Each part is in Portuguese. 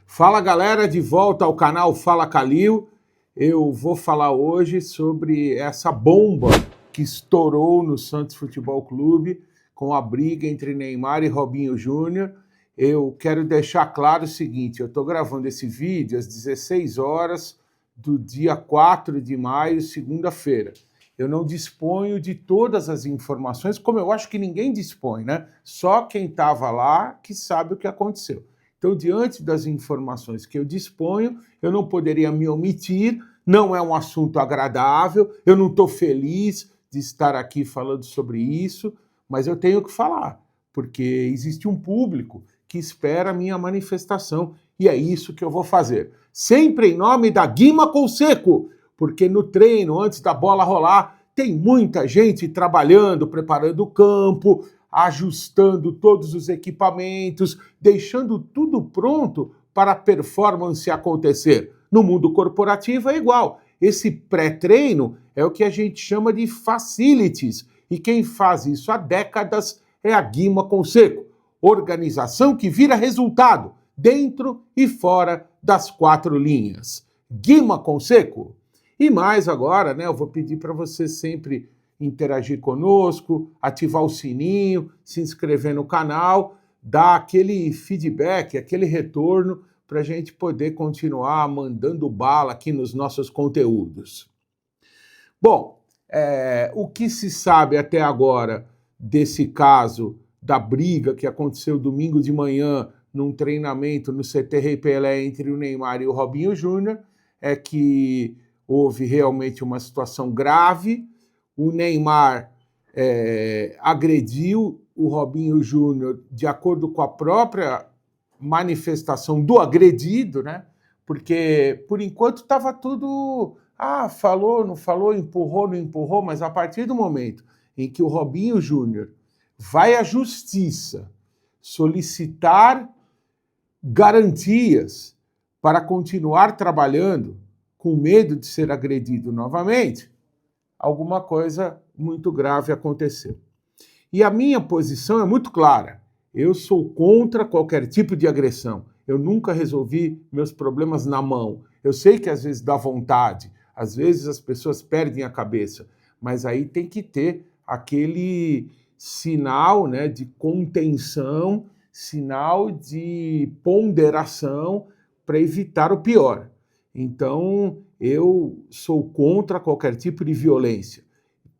Fala galera, de volta ao canal Fala Calil. Eu vou falar hoje sobre essa bomba que estourou no Santos Futebol Clube com a briga entre Neymar e Robinho Júnior. Eu quero deixar claro o seguinte, eu estou gravando esse vídeo às 16 horas do dia 4 de maio, segunda-feira. Eu não disponho de todas as informações, como eu acho que ninguém dispõe, né? Só quem estava lá que sabe o que aconteceu. Então, diante das informações que eu disponho, eu não poderia me omitir, não é um assunto agradável, eu não estou feliz de estar aqui falando sobre isso, mas eu tenho que falar, porque existe um público que espera a minha manifestação, e é isso que eu vou fazer. Sempre em nome da Guima Conseco, porque no treino, antes da bola rolar, tem muita gente trabalhando, preparando o campo, ajustando todos os equipamentos, deixando tudo pronto para a performance acontecer. No mundo corporativo é igual. Esse pré-treino é o que a gente chama de facilities, e quem faz isso há décadas é a Guima Conseco, organização que vira resultado, dentro e fora das quatro linhas. Guima Conseco. E mais agora, né, eu vou pedir para você sempre interagir conosco, ativar o sininho, se inscrever no canal, dar aquele feedback, aquele retorno para a gente poder continuar mandando bala aqui nos nossos conteúdos. Bom, o que se sabe até agora desse caso da briga que aconteceu domingo de manhã num treinamento no CT Rei Pelé entre o Neymar e o Robinho Júnior é que houve realmente uma situação grave. O Neymar agrediu o Robinho Júnior de acordo com a própria manifestação do agredido, né? Porque, por enquanto, estava tudo... falou, não falou, empurrou, não empurrou, mas a partir do momento em que o Robinho Júnior vai à justiça solicitar garantias para continuar trabalhando com medo de ser agredido novamente, alguma coisa muito grave aconteceu. E a minha posição é muito clara. Eu sou contra qualquer tipo de agressão. Eu nunca resolvi meus problemas na mão. Eu sei que às vezes dá vontade, às vezes as pessoas perdem a cabeça, mas aí tem que ter aquele sinal, né, de contenção, sinal de ponderação para evitar o pior. Então, eu sou contra qualquer tipo de violência,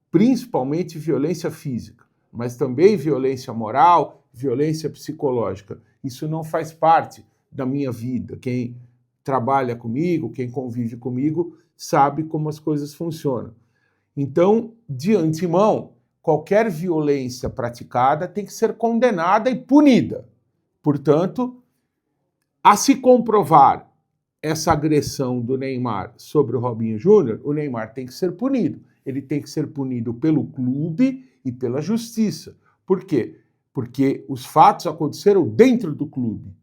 principalmente violência física, mas também violência moral, violência psicológica. Isso não faz parte da minha vida. Quem trabalha comigo, quem convive comigo, sabe como as coisas funcionam. Então, de antemão, qualquer violência praticada tem que ser condenada e punida. Portanto, a se comprovar essa agressão do Neymar sobre o Robinho Júnior, o Neymar tem que ser punido. Ele tem que ser punido pelo clube e pela justiça. Por quê? Porque os fatos aconteceram dentro do clube.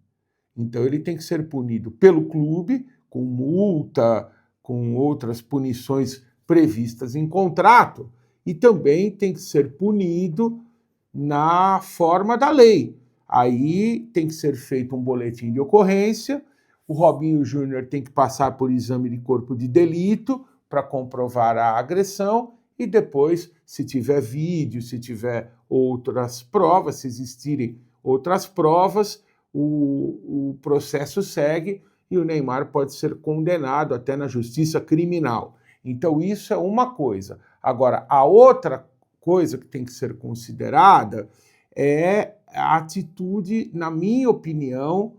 Então ele tem que ser punido pelo clube, com multa, com outras punições previstas em contrato, e também tem que ser punido na forma da lei. Aí tem que ser feito um boletim de ocorrência, o Robinho Júnior tem que passar por exame de corpo de delito para comprovar a agressão e depois, se tiver vídeo, se tiver outras provas, se existirem outras provas, o processo segue e o Neymar pode ser condenado até na justiça criminal. Então isso é uma coisa. Agora, a outra coisa que tem que ser considerada é a atitude, na minha opinião,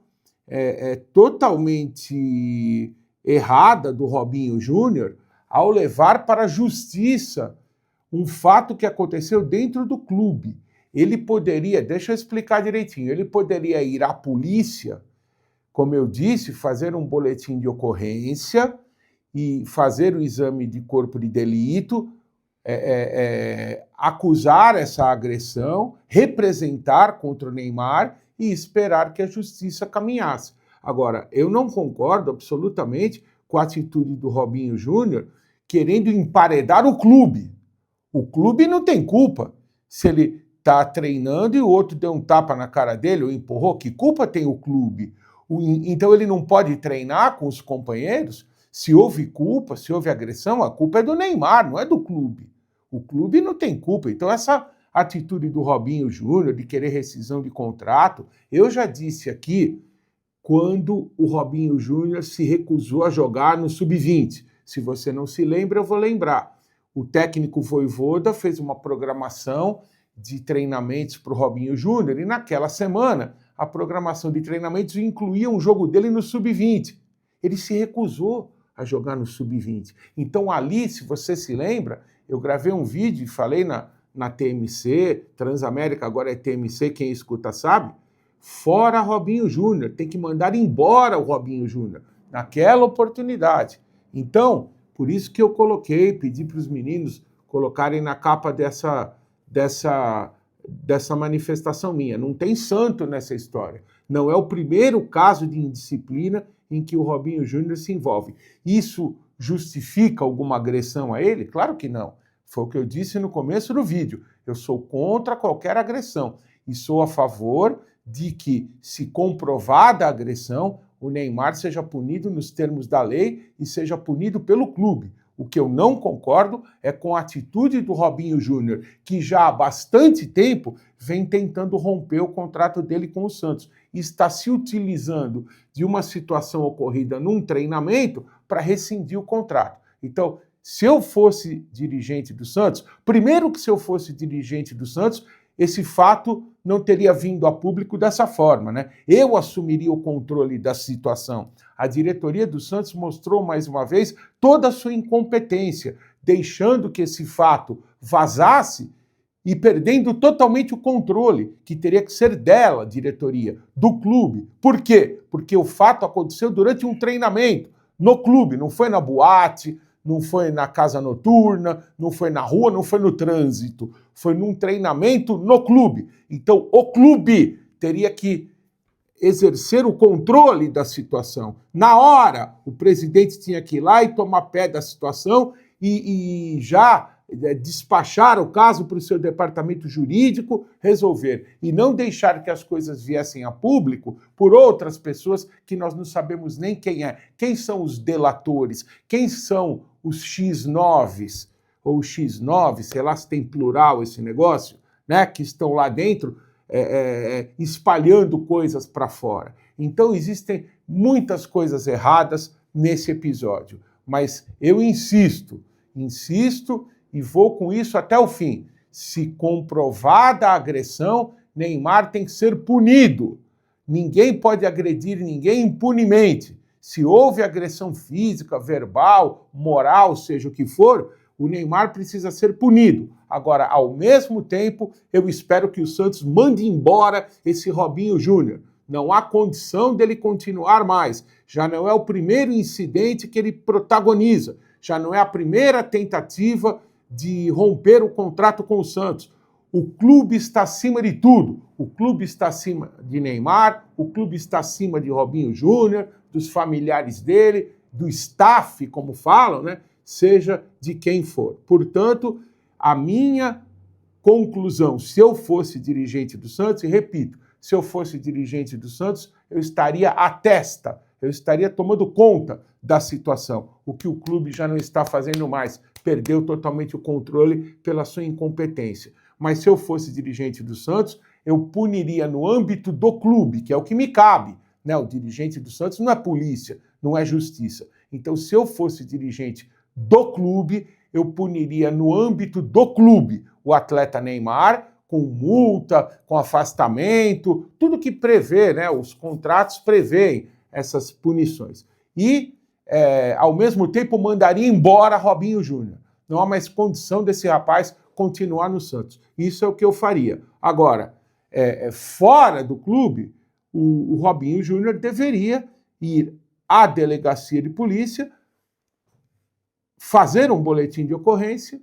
totalmente errada do Robinho Júnior ao levar para a justiça um fato que aconteceu dentro do clube. Ele poderia, deixa eu explicar direitinho, ele poderia ir à polícia, como eu disse, fazer um boletim de ocorrência e fazer o exame de corpo de delito, acusar essa agressão, representar contra o Neymar e esperar que a justiça caminhasse. Agora, eu não concordo absolutamente com a atitude do Robinho Júnior querendo emparedar o clube. O clube não tem culpa. Se ele está treinando e o outro deu um tapa na cara dele ou empurrou, que culpa tem o clube? Então ele não pode treinar com os companheiros? Se houve culpa, se houve agressão, a culpa é do Neymar, não é do clube. O clube não tem culpa. Então essa atitude do Robinho Júnior de querer rescisão de contrato, eu já disse aqui quando o Robinho Júnior se recusou a jogar no Sub-20. Se você não se lembra, eu vou lembrar. O técnico Vojvoda fez uma programação de treinamentos para o Robinho Júnior e naquela semana a programação de treinamentos incluía um jogo dele no Sub-20. Ele se recusou a jogar no Sub-20. Então ali, se você se lembra, eu gravei um vídeo e falei na TMC, Transamérica agora é TMC, quem escuta sabe, fora Robinho Júnior, tem que mandar embora o Robinho Júnior, naquela oportunidade. Então, por isso que eu pedi para os meninos colocarem na capa dessa manifestação minha. Não tem santo nessa história. Não é o primeiro caso de indisciplina em que o Robinho Júnior se envolve. Isso justifica alguma agressão a ele? Claro que não. Foi o que eu disse no começo do vídeo. Eu sou contra qualquer agressão e sou a favor de que, se comprovada a agressão, o Neymar seja punido nos termos da lei e seja punido pelo clube. O que eu não concordo é com a atitude do Robinho Júnior, que já há bastante tempo vem tentando romper o contrato dele com o Santos e está se utilizando de uma situação ocorrida num treinamento para rescindir o contrato. Então, se eu fosse dirigente do Santos, primeiro que se eu fosse dirigente do Santos, esse fato não teria vindo a público dessa forma, né? Eu assumiria o controle da situação. A diretoria do Santos mostrou mais uma vez toda a sua incompetência, deixando que esse fato vazasse e perdendo totalmente o controle, que teria que ser dela, diretoria, do clube. Por quê? Porque o fato aconteceu durante um treinamento no clube, não foi na boate, não foi na casa noturna, não foi na rua, não foi no trânsito. Foi num treinamento no clube. Então, o clube teria que exercer o controle da situação. Na hora, o presidente tinha que ir lá e tomar pé da situação e já despachar o caso para o seu departamento jurídico resolver e não deixar que as coisas viessem a público por outras pessoas que nós não sabemos nem quem é. Quem são os delatores? Quem são os X9s ou X9, sei lá se tem plural esse negócio, né, que estão lá dentro espalhando coisas para fora. Então existem muitas coisas erradas nesse episódio, mas eu insisto e vou com isso até o fim. Se comprovada a agressão, Neymar tem que ser punido. Ninguém pode agredir ninguém impunemente. Se houve agressão física, verbal, moral, seja o que for, o Neymar precisa ser punido. Agora, ao mesmo tempo, eu espero que o Santos mande embora esse Robinho Júnior. Não há condição dele continuar mais. Já não é o primeiro incidente que ele protagoniza. Já não é a primeira tentativa de romper o contrato com o Santos. O clube está acima de tudo. O clube está acima de Neymar, o clube está acima de Robinho Júnior, dos familiares dele, do staff, como falam, né? Seja de quem for. Portanto, a minha conclusão, se eu fosse dirigente do Santos, e repito, se eu fosse dirigente do Santos, eu estaria à testa, eu estaria tomando conta da situação, o que o clube já não está fazendo mais, perdeu totalmente o controle pela sua incompetência. Mas se eu fosse dirigente do Santos, eu puniria no âmbito do clube, que é o que me cabe, né? O dirigente do Santos não é polícia, não é justiça. Então, se eu fosse dirigente do clube, eu puniria no âmbito do clube o atleta Neymar, com multa, com afastamento, tudo que prevê, né? Os contratos prevêem essas punições. E, ao mesmo tempo, mandaria embora Robinho Júnior. Não há mais condição desse rapaz continuar no Santos. Isso é o que eu faria. Agora, fora do clube, o Robinho Júnior deveria ir à delegacia de polícia, fazer um boletim de ocorrência,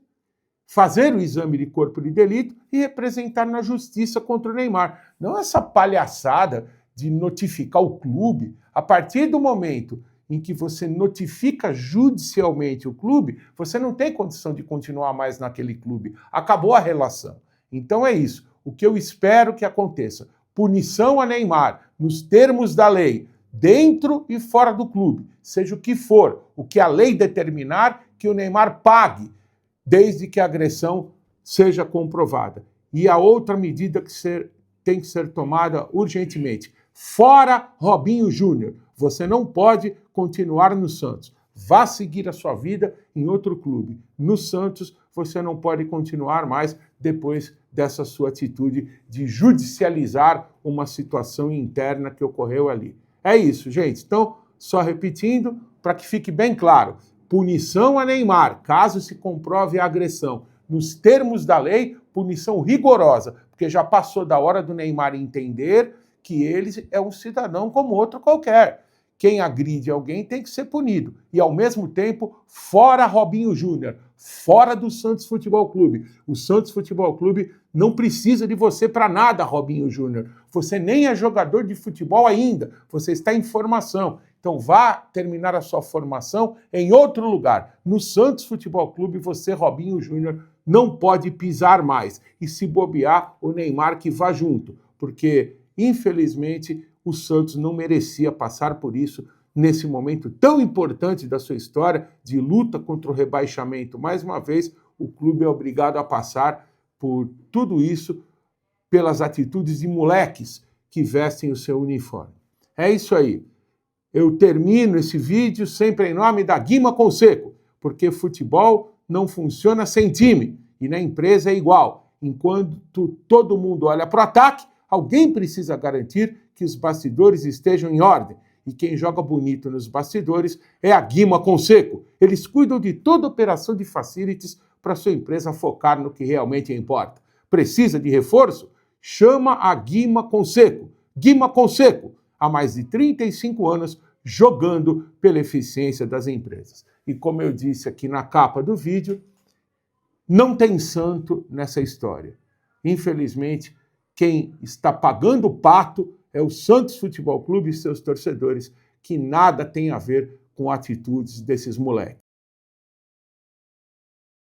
fazer o exame de corpo de delito e representar na justiça contra o Neymar. Não essa palhaçada de notificar o clube. A partir do momento em que você notifica judicialmente o clube, você não tem condição de continuar mais naquele clube. Acabou a relação. Então é isso. O que eu espero que aconteça. Punição a Neymar, nos termos da lei, dentro e fora do clube, seja o que for, o que a lei determinar, que o Neymar pague, desde que a agressão seja comprovada. E a outra medida que tem que ser tomada urgentemente. Fora Robinho Júnior. Você não pode continuar no Santos. Vá seguir a sua vida em outro clube. No Santos, você não pode continuar mais depois dessa sua atitude de judicializar uma situação interna que ocorreu ali. É isso, gente. Então, só repetindo, para que fique bem claro, punição a Neymar, caso se comprove a agressão. Nos termos da lei, punição rigorosa, porque já passou da hora do Neymar entender que ele é um cidadão como outro qualquer. Quem agride alguém tem que ser punido. E, ao mesmo tempo, fora Robinho Júnior, fora do Santos Futebol Clube. O Santos Futebol Clube não precisa de você para nada, Robinho Júnior. Você nem é jogador de futebol ainda, você está em formação. Então vá terminar a sua formação em outro lugar. No Santos Futebol Clube, você, Robinho Júnior, não pode pisar mais. E se bobear, o Neymar que vá junto. Porque, infelizmente, o Santos não merecia passar por isso nesse momento tão importante da sua história de luta contra o rebaixamento. Mais uma vez, o clube é obrigado a passar por tudo isso pelas atitudes de moleques que vestem o seu uniforme. É isso aí. Eu termino esse vídeo sempre em nome da Guima Conceco, porque futebol não funciona sem time e na empresa é igual. Enquanto todo mundo olha para o ataque, alguém precisa garantir que os bastidores estejam em ordem. E quem joga bonito nos bastidores é a Guima Conceco. Eles cuidam de toda a operação de facilities para sua empresa focar no que realmente importa. Precisa de reforço? Chama a Guima Conceco. Guima Conceco, há mais de 35 anos, jogando pela eficiência das empresas. E como eu disse aqui na capa do vídeo, não tem santo nessa história. Infelizmente, quem está pagando o pato é o Santos Futebol Clube e seus torcedores, que nada tem a ver com atitudes desses moleques.